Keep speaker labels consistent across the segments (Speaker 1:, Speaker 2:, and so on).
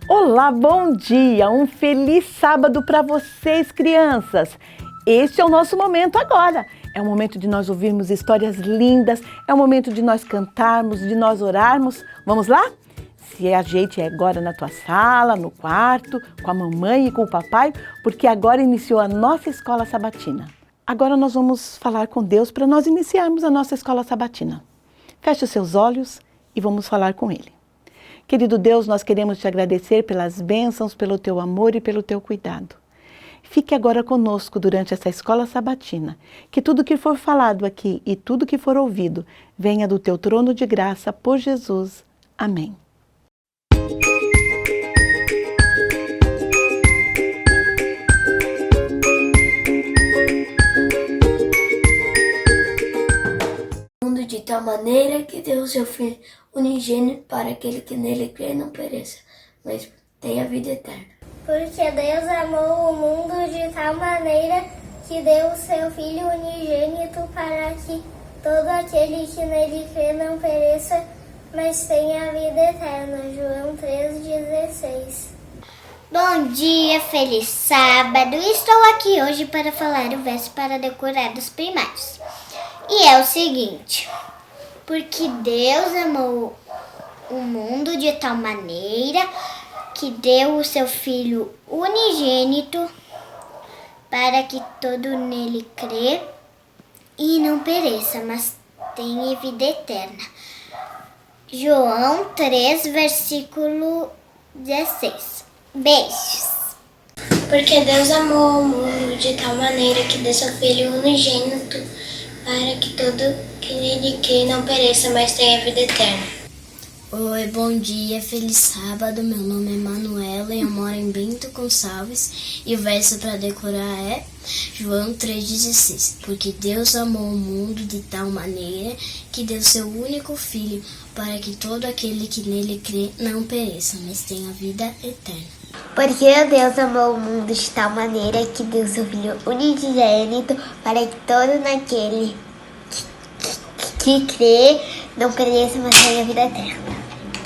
Speaker 1: Olá, bom dia! Um feliz sábado para vocês, crianças! Este é o nosso momento agora. É o momento de nós ouvirmos histórias lindas, é o momento de nós cantarmos, de nós orarmos. Vamos lá? Se ajeite agora na tua sala, no quarto, com a mamãe e com o papai, porque agora iniciou a nossa escola sabatina. Agora nós vamos falar com Deus para nós iniciarmos a nossa escola sabatina. Feche os seus olhos e vamos falar com Ele. Querido Deus, nós queremos te agradecer pelas bênçãos, pelo teu amor e pelo teu cuidado. Fique agora conosco durante essa escola sabatina. Que tudo que for falado aqui e tudo que for ouvido venha do teu trono de graça por Jesus. Amém.
Speaker 2: De tal maneira que deu o seu Filho unigênito para aquele que nele crê não pereça, mas tenha vida eterna.
Speaker 3: Porque Deus amou o mundo de tal maneira que deu o seu Filho unigênito para que todo aquele que nele crê não pereça, mas tenha vida eterna. João 3,16.
Speaker 4: Bom dia, feliz sábado! Estou aqui hoje para falar o verso para decorar dos primários. E é o seguinte: porque Deus amou o mundo de tal maneira que deu o seu Filho unigênito para que todo nele crê e não pereça, mas tenha vida eterna. João 3, versículo 16. Beijos!
Speaker 3: Porque Deus amou o mundo de tal maneira que deu seu Filho unigênito para que todo que nele crê não pereça, mas tenha vida eterna.
Speaker 5: Oi, bom dia, feliz sábado. Meu nome é Manuela e eu moro em Bento Gonçalves. E o verso para decorar é João 3,16. Porque Deus amou o mundo de tal maneira que deu seu único Filho para que todo aquele que nele crê não pereça, mas tenha vida eterna.
Speaker 4: Porque Deus amou o mundo de tal maneira que deu seu Filho unigênito para que todo naquele que crê não pereça, mas tenha vida eterna.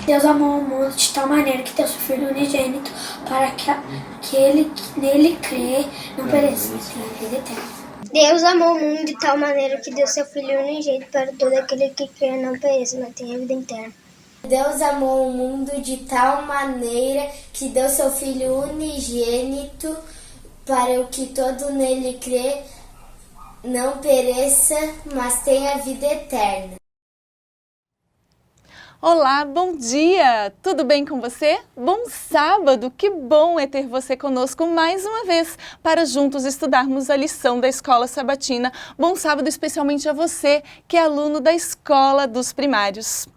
Speaker 2: Deus amou o mundo de tal maneira que deu seu Filho unigênito para que aquele que nele crê não pereça, mas tenha vida eterna.
Speaker 3: Deus amou o mundo de tal maneira que deu seu Filho unigênito para todo aquele que crê não pereça, mas tenha vida eterna.
Speaker 6: Deus amou o mundo de tal maneira que deu seu Filho unigênito para o que todo nele crê não pereça, mas tenha vida eterna.
Speaker 1: Olá, bom dia! Tudo bem com você? Bom sábado! Que bom é ter você conosco mais uma vez para juntos estudarmos a lição da Escola Sabatina. Bom sábado especialmente a você que é aluno da Escola dos Primários.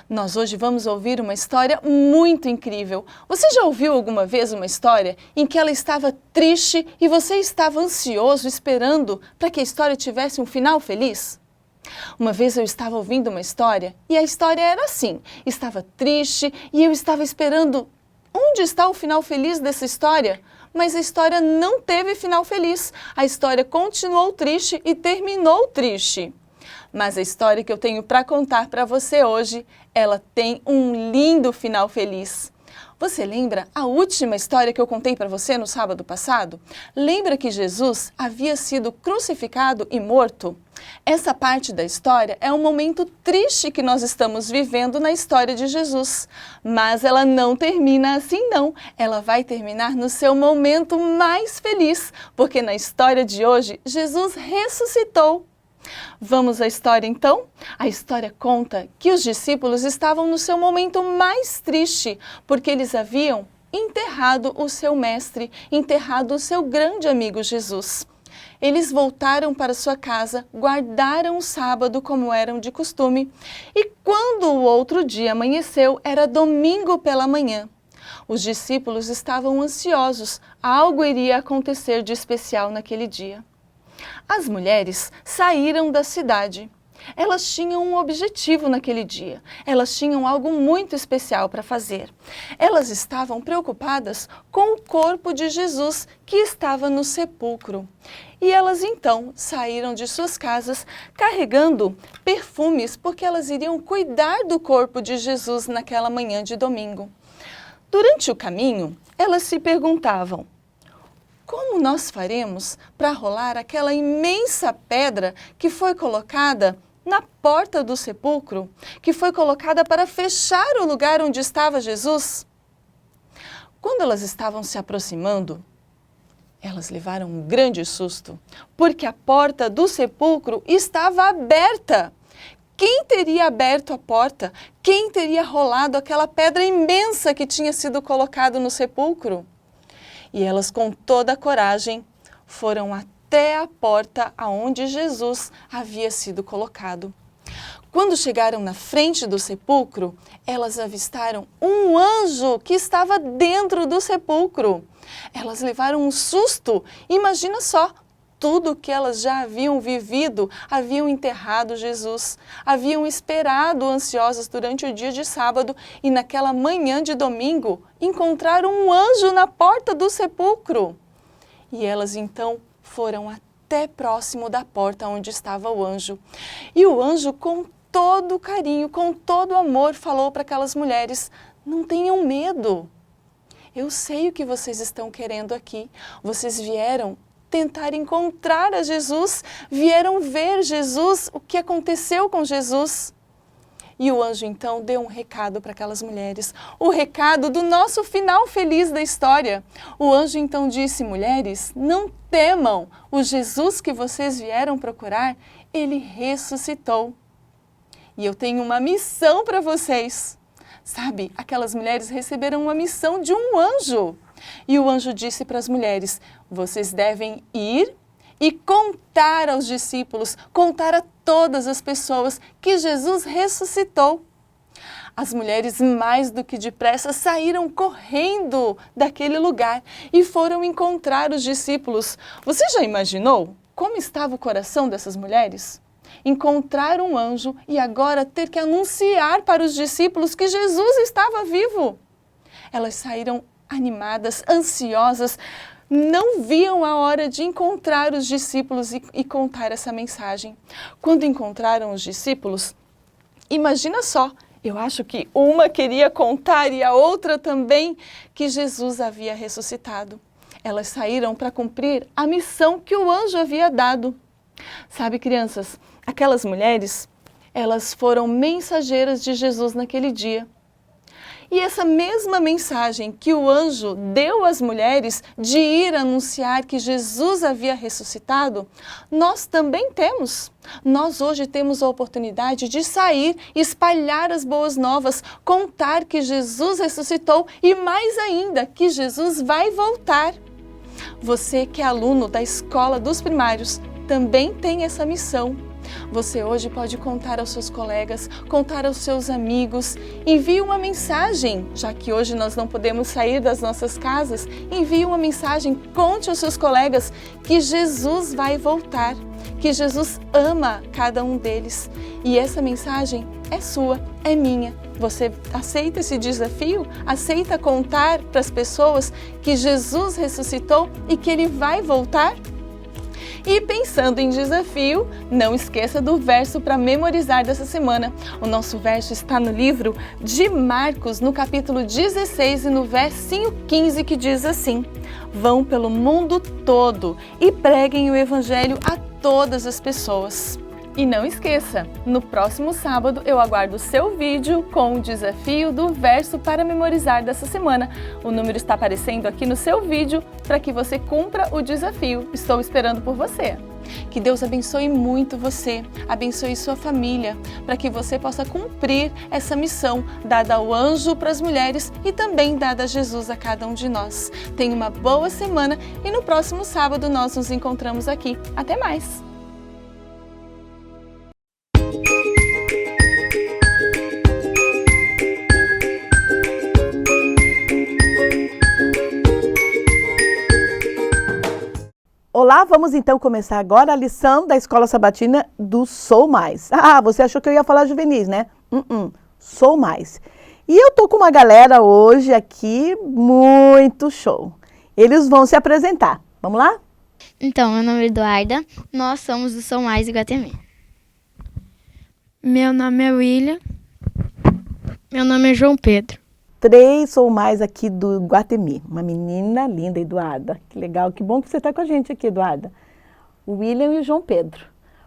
Speaker 1: Nós hoje vamos ouvir uma história muito incrível. Você já ouviu alguma vez uma história em que ela estava triste e você estava ansioso esperando para que a história tivesse um final feliz? Uma vez eu estava ouvindo uma história e a história era assim, estava triste e eu estava esperando onde está o final feliz dessa história? Mas a história não teve final feliz, a história continuou triste e terminou triste. Mas a história que eu tenho para contar para você hoje, ela tem um lindo final feliz. Você lembra a última história que eu contei para você no sábado passado? Lembra que Jesus havia sido crucificado e morto? Essa parte da história é um momento triste que nós estamos vivendo na história de Jesus. Mas ela não termina assim não, ela vai terminar no seu momento mais feliz, porque na história de hoje, Jesus ressuscitou. Vamos à história então? A história conta que os discípulos estavam no seu momento mais triste, porque eles haviam enterrado o seu mestre, enterrado o seu grande amigo Jesus. Eles voltaram para sua casa, guardaram o sábado como eram de costume, e quando o outro dia amanheceu, era domingo pela manhã. Os discípulos estavam ansiosos, algo iria acontecer de especial naquele dia. As mulheres saíram da cidade. Elas tinham um objetivo naquele dia. Elas tinham algo muito especial para fazer. Elas estavam preocupadas com o corpo de Jesus que estava no sepulcro. E elas então saíram de suas casas carregando perfumes porque elas iriam cuidar do corpo de Jesus naquela manhã de domingo. Durante o caminho, elas se perguntavam: como nós faremos para rolar aquela imensa pedra que foi colocada na porta do sepulcro, que foi colocada para fechar o lugar onde estava Jesus? Quando elas estavam se aproximando, elas levaram um grande susto, porque a porta do sepulcro estava aberta. Quem teria aberto a porta? Quem teria rolado aquela pedra imensa que tinha sido colocada no sepulcro? E elas, com toda a coragem, foram até a porta aonde Jesus havia sido colocado. Quando chegaram na frente do sepulcro, elas avistaram um anjo que estava dentro do sepulcro. Elas levaram um susto. Imagina só, tudo que elas já haviam vivido, haviam enterrado Jesus, haviam esperado ansiosas durante o dia de sábado e naquela manhã de domingo encontraram um anjo na porta do sepulcro. E elas então foram até próximo da porta onde estava o anjo. E o anjo, com todo carinho, com todo amor, falou para aquelas mulheres: não tenham medo. Eu sei o que vocês estão querendo aqui. Vocês vieram tentar encontrar a Jesus, vieram ver Jesus, o que aconteceu com Jesus. E o anjo então deu um recado para aquelas mulheres, o recado do nosso final feliz da história. O anjo então disse: mulheres, não temam, o Jesus que vocês vieram procurar, ele ressuscitou. E eu tenho uma missão para vocês. Sabe, aquelas mulheres receberam uma missão de um anjo. E o anjo disse para as mulheres: vocês devem ir e contar aos discípulos, contar a todas as pessoas que Jesus ressuscitou. As mulheres, mais do que depressa, saíram correndo daquele lugar e foram encontrar os discípulos. Você já imaginou como estava o coração dessas mulheres? Encontrar um anjo e agora ter que anunciar para os discípulos que Jesus estava vivo. Elas saíram animadas, ansiosas, não viam a hora de encontrar os discípulos e contar essa mensagem. Quando encontraram os discípulos, imagina só, eu acho que uma queria contar e a outra também que Jesus havia ressuscitado. Elas saíram para cumprir a missão que o anjo havia dado. Sabe, crianças, aquelas mulheres, elas foram mensageiras de Jesus naquele dia. E essa mesma mensagem que o anjo deu às mulheres de ir anunciar que Jesus havia ressuscitado, nós também temos. Nós hoje temos a oportunidade de sair, espalhar as boas novas, contar que Jesus ressuscitou e mais ainda, que Jesus vai voltar. Você que é aluno da Escola dos Primários também tem essa missão. Você hoje pode contar aos seus colegas, contar aos seus amigos. Envie uma mensagem, já que hoje nós não podemos sair das nossas casas. Envie uma mensagem, conte aos seus colegas que Jesus vai voltar, que Jesus ama cada um deles. E essa mensagem é sua, é minha. Você aceita esse desafio? Aceita contar para as pessoas que Jesus ressuscitou e que Ele vai voltar? E pensando em desafio, não esqueça do verso para memorizar dessa semana. O nosso verso está no livro de Marcos, no capítulo 16 e no versinho 15, que diz assim: vão pelo mundo todo e preguem o evangelho a todas as pessoas. E não esqueça, no próximo sábado eu aguardo o seu vídeo com o desafio do verso para memorizar dessa semana. O número está aparecendo aqui no seu vídeo para que você cumpra o desafio. Estou esperando por você. Que Deus abençoe muito você, abençoe sua família, para que você possa cumprir essa missão dada ao anjo para as mulheres e também dada a Jesus a cada um de nós. Tenha uma boa semana e no próximo sábado nós nos encontramos aqui. Até mais!
Speaker 7: Olá, vamos então começar agora a lição da Escola Sabatina do Sou Mais. Ah, você achou que eu ia falar juvenis, né? Sou Mais. E eu tô com uma galera hoje aqui muito show. Eles vão se apresentar. Vamos lá?
Speaker 8: Então, meu nome é Eduarda, nós somos do Sou Mais Iguatemi.
Speaker 9: Meu nome é William. Meu nome é João Pedro.
Speaker 7: 3 ou mais aqui do Guatemi. Uma menina linda, Eduarda. Que legal, que bom que você está com a gente aqui, Eduarda. O William e o João Pedro.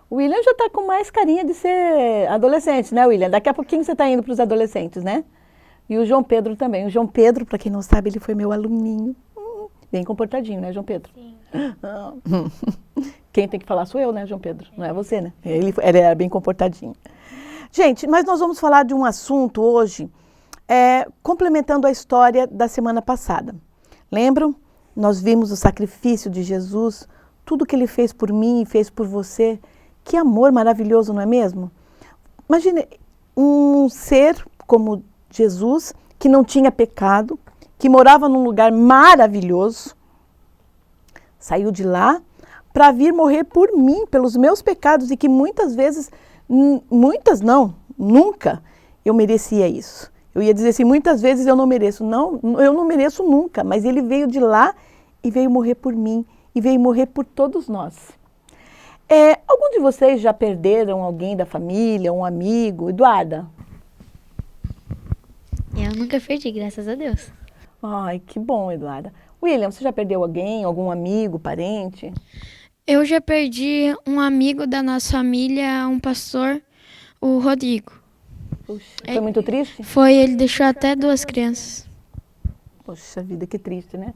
Speaker 7: O William já está com mais carinha de ser adolescente, né, William? Daqui a pouquinho você está indo para os adolescentes, né? E o João Pedro também. O João Pedro, para quem não sabe, ele foi meu aluninho. Bem comportadinho, né, João Pedro? Sim. Quem tem que falar sou eu, né, João Pedro? Não é você, né? Ele era bem comportadinho. Gente, mas nós vamos falar de um assunto hoje, complementando a história da semana passada. Lembram? Nós vimos o sacrifício de Jesus, tudo que ele fez por mim e fez por você. Que amor maravilhoso, não é mesmo? Imagine um ser como Jesus, que não tinha pecado, que morava num lugar maravilhoso, saiu de lá para vir morrer por mim, pelos meus pecados, e que muitas vezes, nunca eu merecia isso. Eu ia dizer assim, muitas vezes eu não mereço. Não, eu não mereço nunca, mas ele veio de lá e veio morrer por mim, e veio morrer por todos nós. Algum de vocês já perderam alguém da família, um amigo? Eduarda?
Speaker 8: Eu nunca perdi, graças a Deus.
Speaker 7: Ai, que bom, Eduarda. William, você já perdeu alguém, algum amigo, parente?
Speaker 9: Eu já perdi um amigo da nossa família, um pastor, o Rodrigo.
Speaker 7: Puxa, foi muito triste?
Speaker 9: Foi, ele deixou até 2 crianças.
Speaker 7: Poxa vida, que triste, né?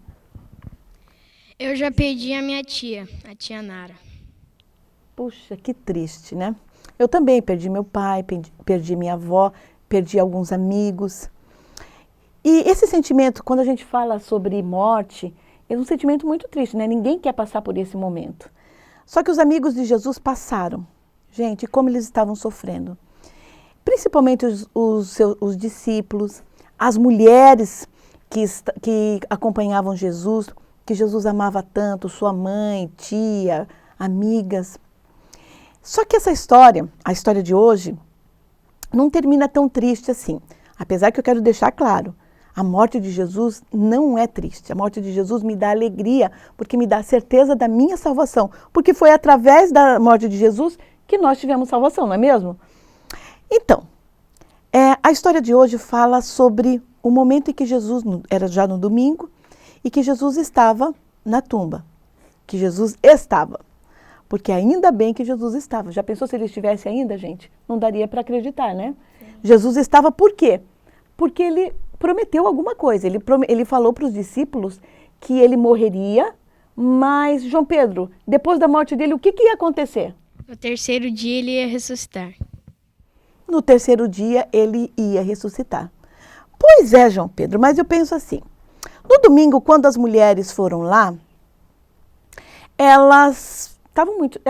Speaker 5: Eu já perdi a minha tia, a tia Nara.
Speaker 7: Puxa, que triste, né? Eu também perdi meu pai, perdi minha avó, perdi alguns amigos. E esse sentimento, quando a gente fala sobre morte, é um sentimento muito triste, né? Ninguém quer passar por esse momento. Só que os amigos de Jesus passaram. Gente, como eles estavam sofrendo. Principalmente os discípulos, as mulheres que acompanhavam Jesus, que Jesus amava tanto, sua mãe, tia, amigas. Só que essa história, a história de hoje, não termina tão triste assim. Apesar que eu quero deixar claro, a morte de Jesus não é triste. A morte de Jesus me dá alegria, porque me dá certeza da minha salvação. Porque foi através da morte de Jesus que nós tivemos salvação, não é mesmo? Então, a história de hoje fala sobre o momento em que Jesus, era já no domingo, e que Jesus estava na tumba. Que Jesus estava. Porque ainda bem que Jesus estava. Já pensou se ele estivesse ainda, gente? Não daria para acreditar, né? Sim. Jesus estava por quê? Porque ele prometeu alguma coisa. Ele falou para os discípulos que ele morreria, mas, João Pedro, depois da morte dele, o que ia acontecer?
Speaker 5: No 3º dia ele ia ressuscitar.
Speaker 7: No 3º dia ele ia ressuscitar. Pois é, João Pedro, mas eu penso assim. No domingo, quando as mulheres foram lá, elas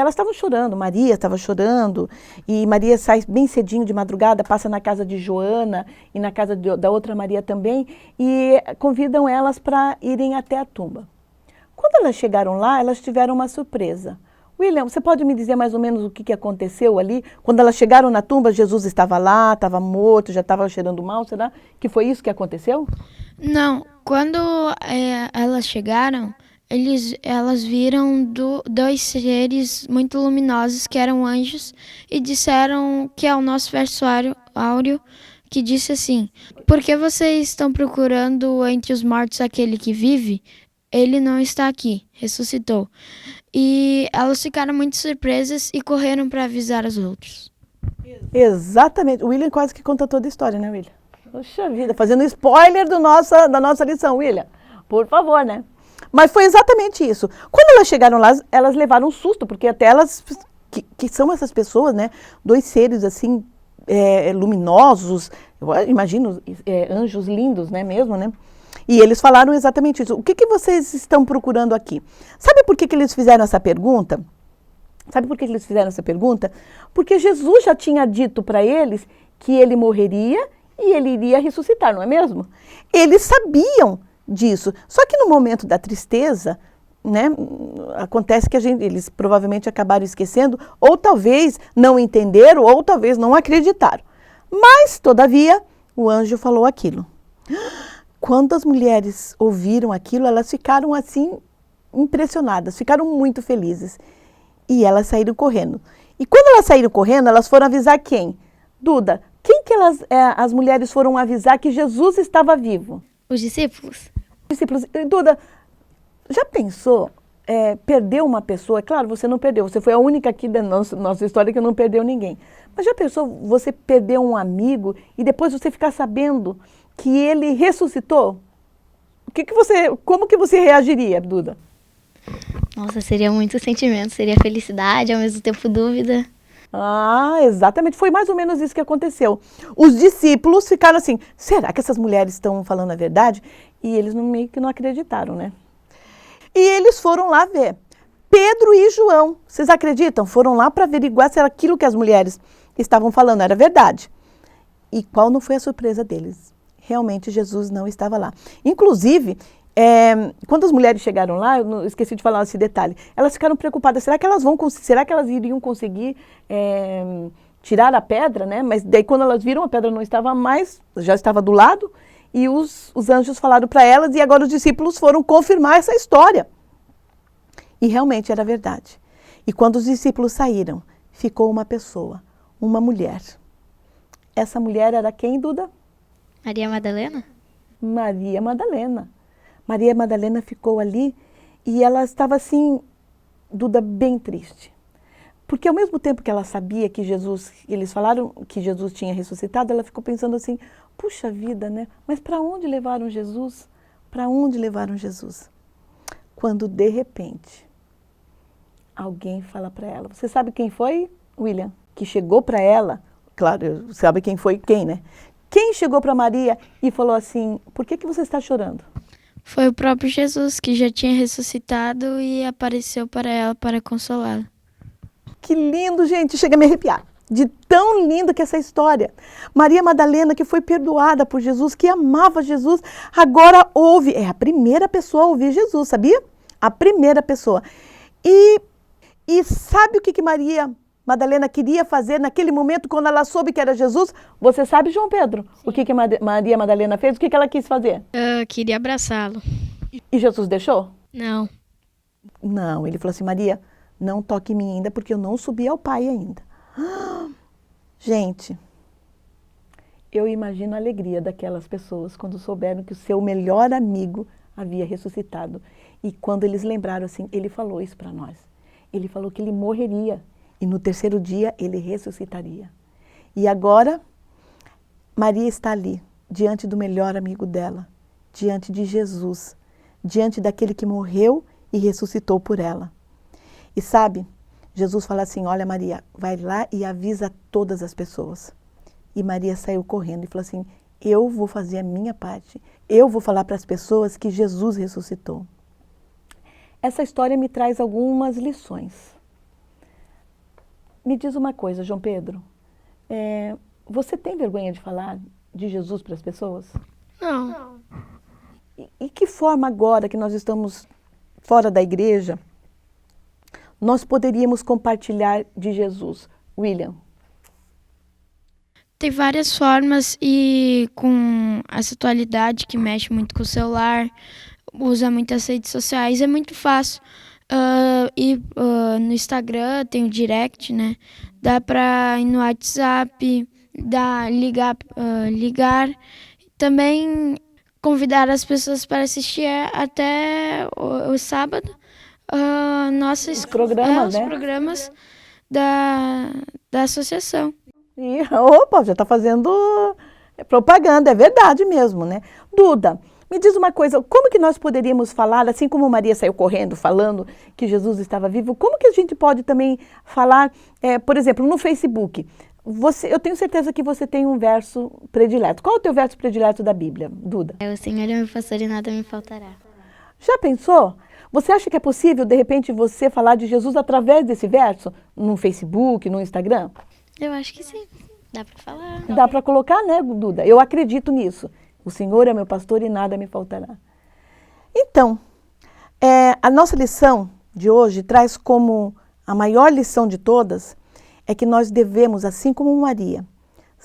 Speaker 7: estavam chorando, Maria estava chorando, e Maria sai bem cedinho de madrugada, passa na casa de Joana e na casa da outra Maria também, e convidam elas para irem até a tumba. Quando elas chegaram lá, elas tiveram uma surpresa. William, você pode me dizer mais ou menos o que aconteceu ali? Quando elas chegaram na tumba, Jesus estava lá, estava morto, já estava cheirando mal, será que foi isso que aconteceu?
Speaker 9: Não, quando elas chegaram, elas viram 2 seres muito luminosos que eram anjos e disseram que é o nosso verso áureo que disse assim: por que vocês estão procurando entre os mortos aquele que vive? Ele não está aqui, ressuscitou. E elas ficaram muito surpresas e correram para avisar os outros.
Speaker 7: Exatamente. O William quase que conta toda a história, né, William? Poxa vida, fazendo spoiler da nossa lição, William. Por favor, né? Mas foi exatamente isso. Quando elas chegaram lá, elas levaram um susto, porque até elas, que são essas pessoas, né? 2 seres assim, luminosos, eu imagino, anjos lindos, né, mesmo, né? E eles falaram exatamente isso. O que vocês estão procurando aqui? Sabe por que eles fizeram essa pergunta? Porque Jesus já tinha dito para eles que ele morreria e ele iria ressuscitar, não é mesmo? Eles sabiam disso. Só que no momento da tristeza, né, acontece que eles provavelmente acabaram esquecendo, ou talvez não entenderam, ou talvez não acreditaram. Mas, todavia, o anjo falou aquilo. Quando as mulheres ouviram aquilo, elas ficaram assim impressionadas, ficaram muito felizes. E elas saíram correndo. E quando elas saíram correndo, elas foram avisar quem? Duda, quem que as mulheres foram avisar que Jesus estava vivo?
Speaker 8: Os discípulos?
Speaker 7: Discípulos, Duda, já pensou perder uma pessoa? Claro, você não perdeu, você foi a única aqui da nossa história que não perdeu ninguém. Mas já pensou você perder um amigo e depois você ficar sabendo que ele ressuscitou? Como que você reagiria, Duda?
Speaker 8: Nossa, seria muito sentimento, seria felicidade, ao mesmo tempo dúvida.
Speaker 7: Ah, exatamente, foi mais ou menos isso que aconteceu. Os discípulos ficaram assim, será que essas mulheres estão falando a verdade? E eles meio que não acreditaram, né? E eles foram lá ver. Pedro e João, vocês acreditam? Foram lá para averiguar se era aquilo que as mulheres estavam falando era verdade. E qual não foi a surpresa deles? Realmente Jesus não estava lá. Inclusive, quando as mulheres chegaram lá, eu esqueci de falar esse detalhe, elas ficaram preocupadas, será que elas iriam conseguir tirar a pedra, né? Mas daí quando elas viram, a pedra não estava mais, já estava do lado, e os anjos falaram para elas, e agora os discípulos foram confirmar essa história. E realmente era verdade. E quando os discípulos saíram, ficou uma pessoa, uma mulher. Essa mulher era quem, Duda?
Speaker 8: Maria Madalena?
Speaker 7: Maria Madalena. Maria Madalena ficou ali e ela estava assim, Duda, bem triste. Porque ao mesmo tempo que ela sabia que eles falaram que Jesus tinha ressuscitado, ela ficou pensando assim, puxa vida, né? Mas para onde levaram Jesus? Para onde levaram Jesus? Quando de repente alguém fala para ela, você sabe quem foi, William? Que chegou para ela, claro, sabe quem foi quem, né? Quem chegou para Maria e falou assim, por que você está chorando?
Speaker 9: Foi o próprio Jesus que já tinha ressuscitado e apareceu para ela para consolá-la.
Speaker 7: Que lindo, gente, chega a me arrepiar. De tão lindo que é essa história. Maria Madalena, que foi perdoada por Jesus, que amava Jesus, agora é a primeira pessoa a ouvir Jesus, sabia? A primeira pessoa. E sabe o que Maria Madalena queria fazer naquele momento, quando ela soube que era Jesus? Você sabe, João Pedro, sim, o que Maria Madalena fez? O que ela quis fazer?
Speaker 9: Eu queria abraçá-lo.
Speaker 7: E Jesus deixou?
Speaker 9: Não.
Speaker 7: Não, ele falou assim, Maria, não toque em mim ainda, porque eu não subi ao Pai ainda. Gente, eu imagino a alegria daquelas pessoas quando souberam que o seu melhor amigo havia ressuscitado. E quando eles lembraram assim, ele falou isso para nós. Ele falou que ele morreria. E no terceiro dia ele ressuscitaria. E agora, Maria está ali, diante do melhor amigo dela, diante de Jesus, diante daquele que morreu e ressuscitou por ela. E sabe, Jesus fala assim, olha Maria, vai lá e avisa todas as pessoas. E Maria saiu correndo e falou assim, eu vou fazer a minha parte, eu vou falar para as pessoas que Jesus ressuscitou. Essa história me traz algumas lições. Me diz uma coisa, João Pedro, você tem vergonha de falar de Jesus para as pessoas?
Speaker 9: Não.
Speaker 7: E que forma agora que nós estamos fora da igreja, nós poderíamos compartilhar de Jesus? William?
Speaker 9: Tem várias formas e com essa atualidade que mexe muito com o celular, usa muitas redes sociais, é muito fácil. No Instagram tem o direct, né? Dá pra ir no WhatsApp, ligar. Também convidar as pessoas para assistir até o sábado os programas da associação.
Speaker 7: E, opa, já está fazendo propaganda, é verdade mesmo, né? Duda, me diz uma coisa, como que nós poderíamos falar, assim como Maria saiu correndo falando que Jesus estava vivo, como que a gente pode também falar, por exemplo, no Facebook? Eu tenho certeza que você tem um verso predileto. Qual é o teu verso predileto da Bíblia, Duda?
Speaker 8: O Senhor é meu pastor e nada me faltará.
Speaker 7: Já pensou? Você acha que é possível, de repente, você falar de Jesus através desse verso? No Facebook, no Instagram?
Speaker 8: Eu acho que sim. Dá para falar.
Speaker 7: Dá para colocar, né, Duda? Eu acredito nisso. O Senhor é meu pastor e nada me faltará. Então, a nossa lição de hoje traz como a maior lição de todas é que nós devemos, assim como Maria,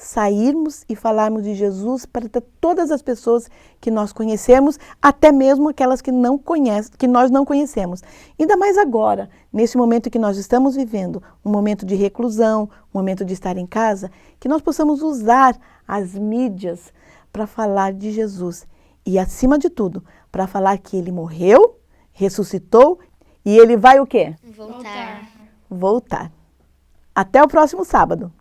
Speaker 7: sairmos e falarmos de Jesus para todas as pessoas que nós conhecemos, até mesmo aquelas que não conhecem, que nós não conhecemos. Ainda mais agora, nesse momento que nós estamos vivendo, um momento de reclusão, um momento de estar em casa, que nós possamos usar as mídias para falar de Jesus. E, acima de tudo, para falar que Ele morreu, ressuscitou e Ele vai o quê? Voltar. Até o próximo sábado.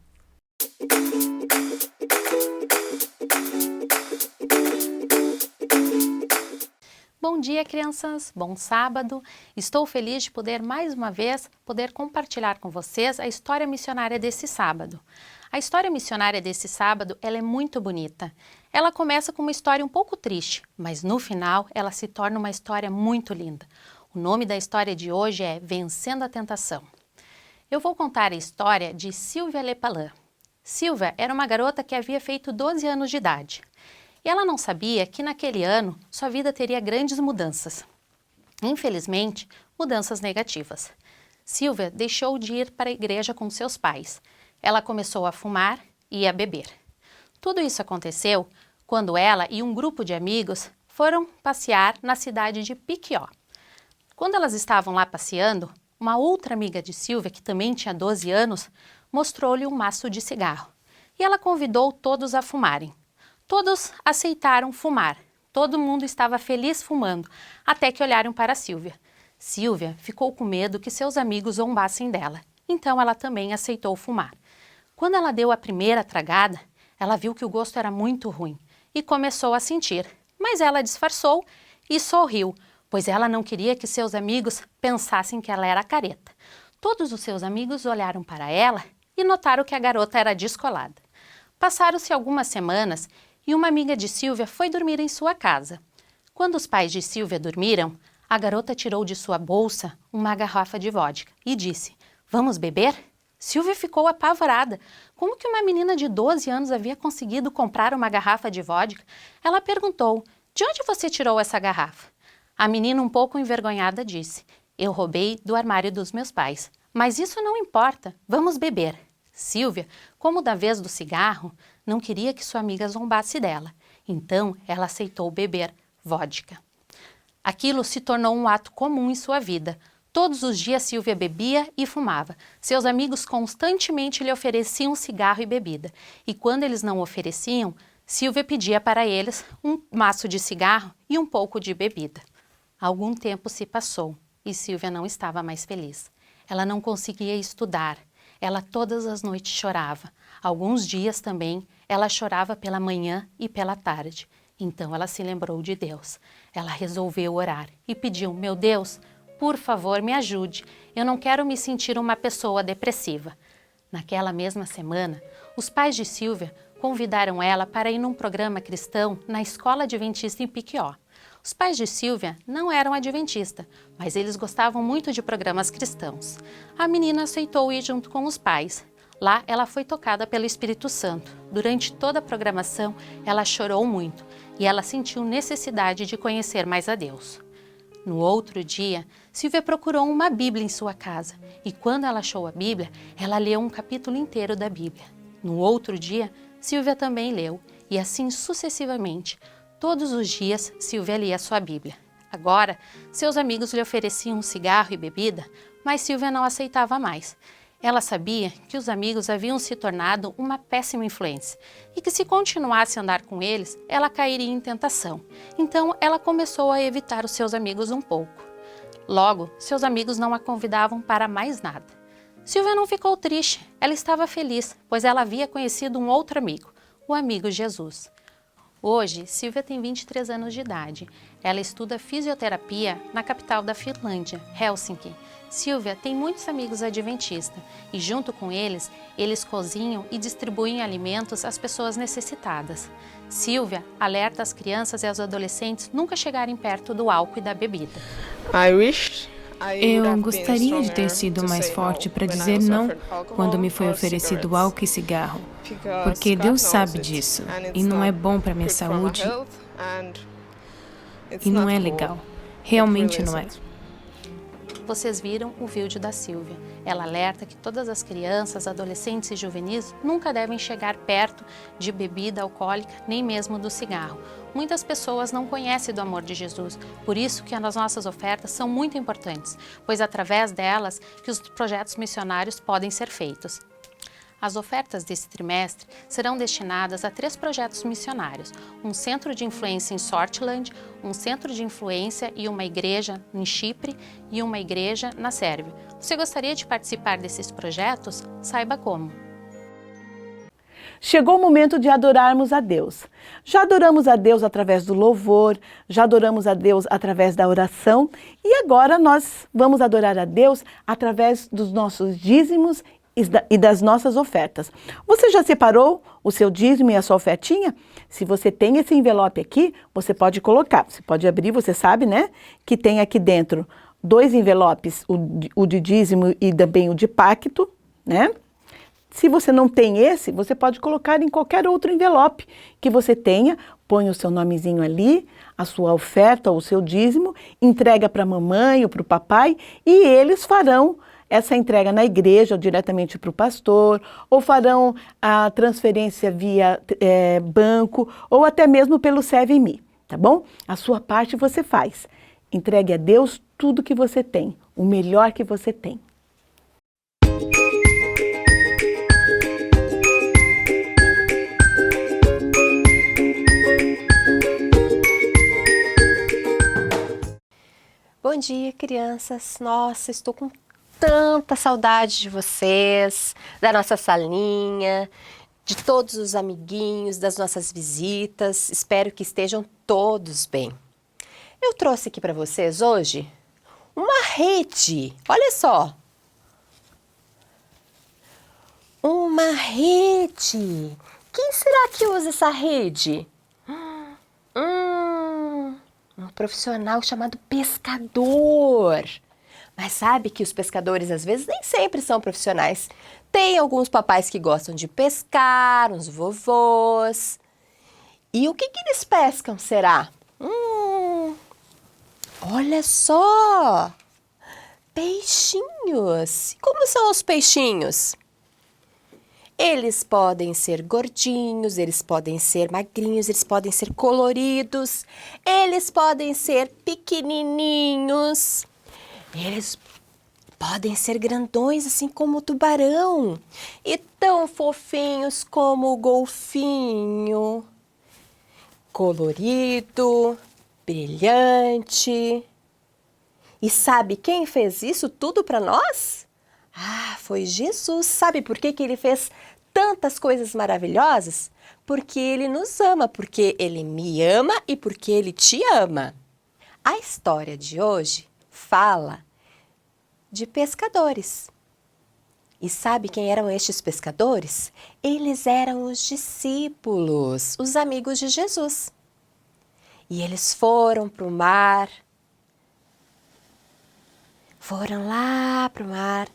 Speaker 10: Bom dia, crianças! Bom sábado! Estou feliz de poder, mais uma vez, compartilhar com vocês a história missionária desse sábado. A história missionária desse sábado, ela é muito bonita. Ela começa com uma história um pouco triste, mas no final ela se torna uma história muito linda. O nome da história de hoje é Vencendo a Tentação. Eu vou contar a história de Sylvia Lepalin. Sylvia era uma garota que havia feito 12 anos de idade. E ela não sabia que naquele ano sua vida teria grandes mudanças. Infelizmente, mudanças negativas. Sylvia deixou de ir para a igreja com seus pais. Ela começou a fumar e a beber. Tudo isso aconteceu quando ela e um grupo de amigos foram passear na cidade de Piquió. Quando elas estavam lá passeando, uma outra amiga de Sylvia, que também tinha 12 anos, mostrou-lhe um maço de cigarro. E ela convidou todos a fumarem. Todos aceitaram fumar. Todo mundo estava feliz fumando, até que olharam para Sylvia. Sylvia ficou com medo que seus amigos zombassem dela. Então ela também aceitou fumar. Quando ela deu a primeira tragada, ela viu que o gosto era muito ruim e começou a sentir. Mas ela disfarçou e sorriu, pois ela não queria que seus amigos pensassem que ela era careta. Todos os seus amigos olharam para ela e notaram que a garota era descolada. Passaram-se algumas semanas e uma amiga de Sylvia foi dormir em sua casa. Quando os pais de Sylvia dormiram, a garota tirou de sua bolsa uma garrafa de vodka e disse: "Vamos beber?" Sylvia ficou apavorada. Como que uma menina de 12 anos havia conseguido comprar uma garrafa de vodka? Ela perguntou: "De onde você tirou essa garrafa?" A menina, um pouco envergonhada, disse: "Eu roubei do armário dos meus pais. Mas isso não importa, vamos beber." Sylvia, como da vez do cigarro, não queria que sua amiga zombasse dela. Então, ela aceitou beber vodka. Aquilo se tornou um ato comum em sua vida. Todos os dias Sylvia bebia e fumava. Seus amigos constantemente lhe ofereciam cigarro e bebida. E quando eles não ofereciam, Sylvia pedia para eles um maço de cigarro e um pouco de bebida. Algum tempo se passou e Sylvia não estava mais feliz. Ela não conseguia estudar. Ela todas as noites chorava. Alguns dias também ela chorava pela manhã e pela tarde. Então ela se lembrou de Deus. Ela resolveu orar e pediu: "Meu Deus, por favor, me ajude. Eu não quero me sentir uma pessoa depressiva." Naquela mesma semana, os pais de Sylvia convidaram ela para ir num programa cristão na Escola Adventista em Piquió. Os pais de Sylvia não eram adventistas, mas eles gostavam muito de programas cristãos. A menina aceitou ir junto com os pais. Lá, ela foi tocada pelo Espírito Santo. Durante toda a programação, ela chorou muito e ela sentiu necessidade de conhecer mais a Deus. No outro dia, Sylvia procurou uma Bíblia em sua casa e quando ela achou a Bíblia, ela leu um capítulo inteiro da Bíblia. No outro dia, Sylvia também leu e assim sucessivamente. Todos os dias, Sylvia lia sua Bíblia. Agora, seus amigos lhe ofereciam um cigarro e bebida, mas Sylvia não aceitava mais. Ela sabia que os amigos haviam se tornado uma péssima influência e que se continuasse a andar com eles, ela cairia em tentação. Então, ela começou a evitar os seus amigos um pouco. Logo, seus amigos não a convidavam para mais nada. Sylvia não ficou triste, ela estava feliz, pois ela havia conhecido um outro amigo, o amigo Jesus. Hoje, Sylvia tem 23 anos de idade. Ela estuda fisioterapia na capital da Finlândia, Helsinki. Sylvia tem muitos amigos adventistas e, junto com eles, eles cozinham e distribuem alimentos às pessoas necessitadas. Sylvia alerta as crianças e os adolescentes nunca chegarem perto do álcool e da bebida.
Speaker 11: Eu gostaria de ter sido mais forte para dizer não quando me foi oferecido álcool e cigarro, porque Deus sabe disso e não é bom para minha saúde e não é legal. Realmente não é.
Speaker 10: vocês viram o vídeo da Silvia. Ela alerta que todas as crianças, adolescentes e juvenis nunca devem chegar perto de bebida alcoólica, nem mesmo do cigarro. Muitas pessoas não conhecem do amor de Jesus, por isso que as nossas ofertas são muito importantes, pois através delas que os projetos missionários podem ser feitos. As ofertas desse trimestre serão destinadas a 3 projetos missionários, um centro de influência em Sortland, um centro de influência e uma igreja em Chipre e uma igreja na Sérvia. Você gostaria de participar desses projetos? Saiba como.
Speaker 7: Chegou o momento de adorarmos a Deus. Já adoramos a Deus através do louvor, já adoramos a Deus através da oração e agora nós vamos adorar a Deus através dos nossos dízimos e das nossas ofertas. Você já separou o seu dízimo e a sua ofertinha? Se você tem esse envelope aqui, você pode colocar, você pode abrir, você sabe, né? Que tem aqui dentro 2 envelopes, o de dízimo e também o de pacto, né? Se você não tem esse, você pode colocar em qualquer outro envelope que você tenha, põe o seu nomezinho ali, a sua oferta ou o seu dízimo, entrega para a mamãe ou para o papai e eles farão essa entrega na igreja ou diretamente para o pastor, ou farão a transferência via banco, ou até mesmo pelo Serve-me, tá bom? A sua parte você faz. Entregue a Deus tudo que você tem, o melhor que você tem.
Speaker 12: Bom dia, crianças. Nossa, estou com tanta saudade de vocês, da nossa salinha, de todos os amiguinhos, das nossas visitas. Espero que estejam todos bem. Eu trouxe aqui para vocês hoje uma rede. Olha só. Uma rede. Quem será que usa essa rede? Um profissional chamado pescador. Mas sabe que os pescadores às vezes nem sempre são profissionais. Tem alguns papais que gostam de pescar, uns vovôs. E o que eles pescam, será? Olha só! Peixinhos! Como são os peixinhos? Eles podem ser gordinhos, eles podem ser magrinhos, eles podem ser coloridos, eles podem ser pequenininhos. Eles podem ser grandões, assim como o tubarão, e tão fofinhos como o golfinho. Colorido, brilhante. E sabe quem fez isso tudo para nós? Foi Jesus. Sabe por que ele fez tantas coisas maravilhosas? Porque ele nos ama, porque ele me ama e porque ele te ama. A história de hoje fala de pescadores. E sabe quem eram estes pescadores? Eles eram os discípulos, os amigos de Jesus. E eles foram para o mar, foram lá para o mar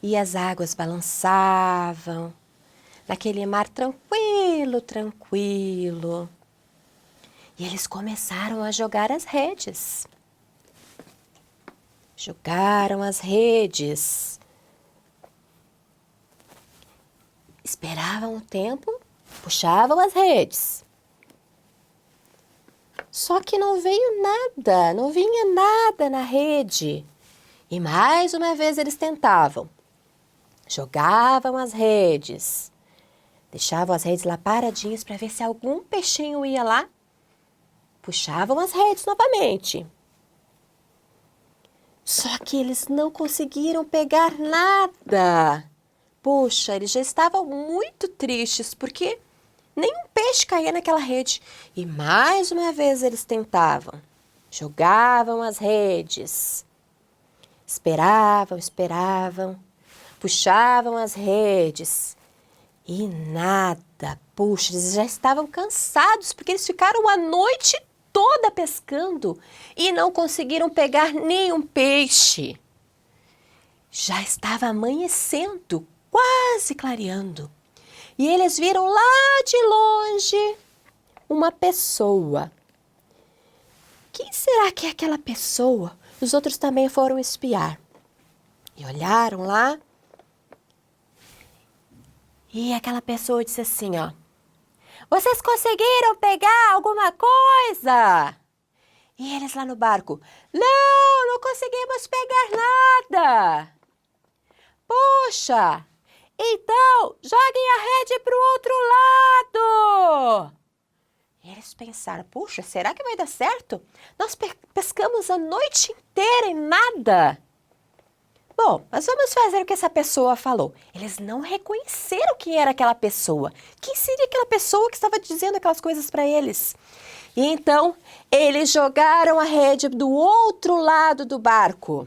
Speaker 12: e as águas balançavam, naquele mar tranquilo, tranquilo. E eles começaram a jogar as redes. Jogaram as redes. Esperavam o tempo, puxavam as redes. Só que não veio nada, não vinha nada na rede. E mais uma vez eles tentavam. Jogavam as redes. Deixavam as redes lá paradinhas para ver se algum peixinho ia lá. Puxavam as redes novamente. Só que eles não conseguiram pegar nada. Puxa, eles já estavam muito tristes porque nenhum peixe caía naquela rede. E mais uma vez eles tentavam. Jogavam as redes. Esperavam, esperavam. Puxavam as redes. E nada. Puxa, eles já estavam cansados porque eles ficaram a noite toda pescando e não conseguiram pegar nenhum peixe. Já estava amanhecendo, quase clareando. E eles viram lá de longe uma pessoa. Quem será que é aquela pessoa? Os outros também foram espiar. E olharam lá. E aquela pessoa disse assim, ó: vocês conseguiram pegar alguma coisa? E eles lá no barco: não conseguimos pegar nada. Poxa, então joguem a rede para o outro lado. E eles pensaram: puxa, será que vai dar certo? Nós pescamos a noite inteira e nada. Bom, mas vamos fazer o que essa pessoa falou. Eles não reconheceram quem era aquela pessoa. Quem seria aquela pessoa que estava dizendo aquelas coisas para eles? E então, eles jogaram a rede do outro lado do barco.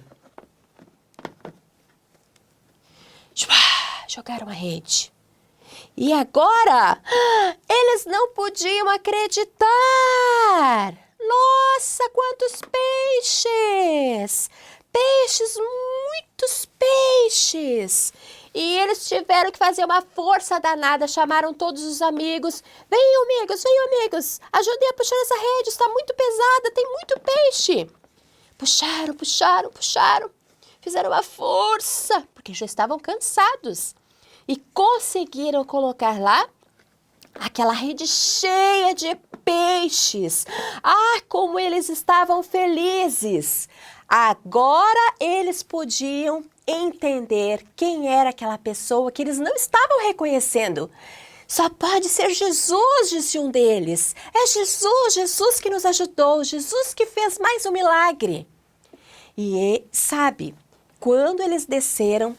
Speaker 12: Jogaram a rede. E agora, eles não podiam acreditar. Nossa, quantos peixes! Peixes, muitos peixes! E eles tiveram que fazer uma força danada, chamaram todos os amigos. Venham, amigos, ajudem a puxar essa rede, está muito pesada, tem muito peixe. Puxaram, fizeram uma força, porque já estavam cansados. E conseguiram colocar lá aquela rede cheia de peixes. Ah, como eles estavam felizes! Agora eles podiam entender quem era aquela pessoa que eles não estavam reconhecendo. Só pode ser Jesus, disse um deles. É Jesus que nos ajudou, Jesus que fez mais um milagre. E sabe, quando eles desceram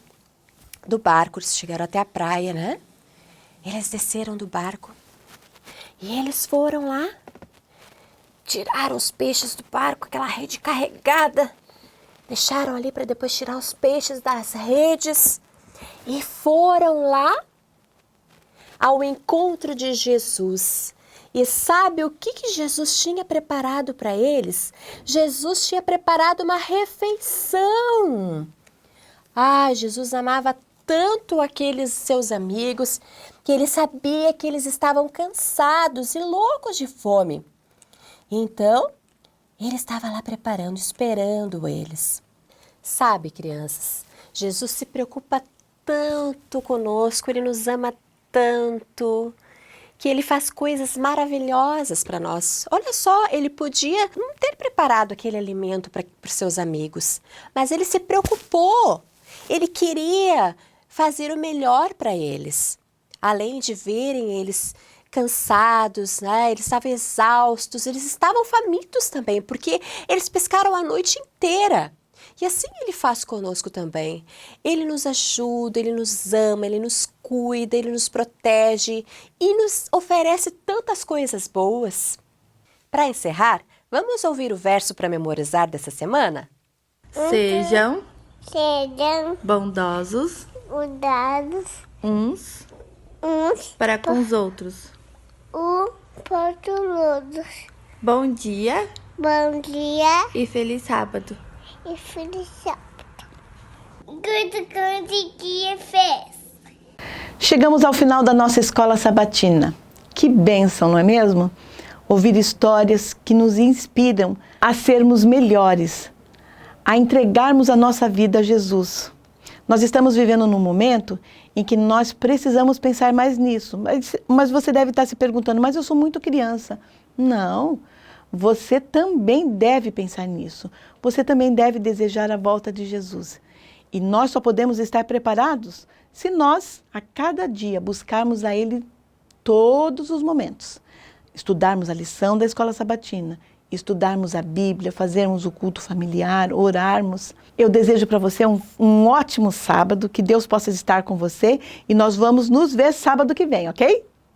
Speaker 12: do barco, eles chegaram até a praia, né? Eles desceram do barco e eles foram lá, tiraram os peixes do barco, aquela rede carregada, deixaram ali para depois tirar os peixes das redes e foram lá ao encontro de Jesus. E sabe o que Jesus tinha preparado para eles? Jesus tinha preparado uma refeição. Ah, Jesus amava tanto aqueles seus amigos que ele sabia que eles estavam cansados e loucos de fome. Então, ele estava lá preparando, esperando eles. Sabe, crianças, Jesus se preocupa tanto conosco, ele nos ama tanto, que ele faz coisas maravilhosas para nós. Olha só, ele podia não ter preparado aquele alimento para os seus amigos, mas ele se preocupou. Ele queria fazer o melhor para eles. Além de verem eles cansados, né? Eles estavam exaustos, eles estavam famintos também, porque eles pescaram a noite inteira. E assim ele faz conosco também. Ele nos ajuda, ele nos ama, ele nos cuida, ele nos protege e nos oferece tantas coisas boas. Para encerrar, vamos ouvir o verso para memorizar dessa semana?
Speaker 13: Sejam
Speaker 3: bondosos
Speaker 13: uns para com os outros.
Speaker 3: para todos.
Speaker 13: Bom dia
Speaker 3: Bom dia
Speaker 13: e feliz sábado.
Speaker 3: e feliz sábado. Que fez?
Speaker 7: Chegamos ao final da nossa escola sabatina. Que bênção, não é mesmo? Ouvir histórias que nos inspiram a sermos melhores, a entregarmos a nossa vida a Jesus. Nós estamos vivendo num momento em que nós precisamos pensar mais nisso. Mas você deve estar se perguntando, mas eu sou muito criança. Não, você também deve pensar nisso. Você também deve desejar a volta de Jesus. E nós só podemos estar preparados se nós, a cada dia, buscarmos a Ele todos os momentos. Estudarmos a lição da escola sabatina, estudarmos a Bíblia, fazermos o culto familiar, orarmos. Eu desejo para você um ótimo sábado, que Deus possa estar com você e nós vamos nos ver sábado que vem, ok?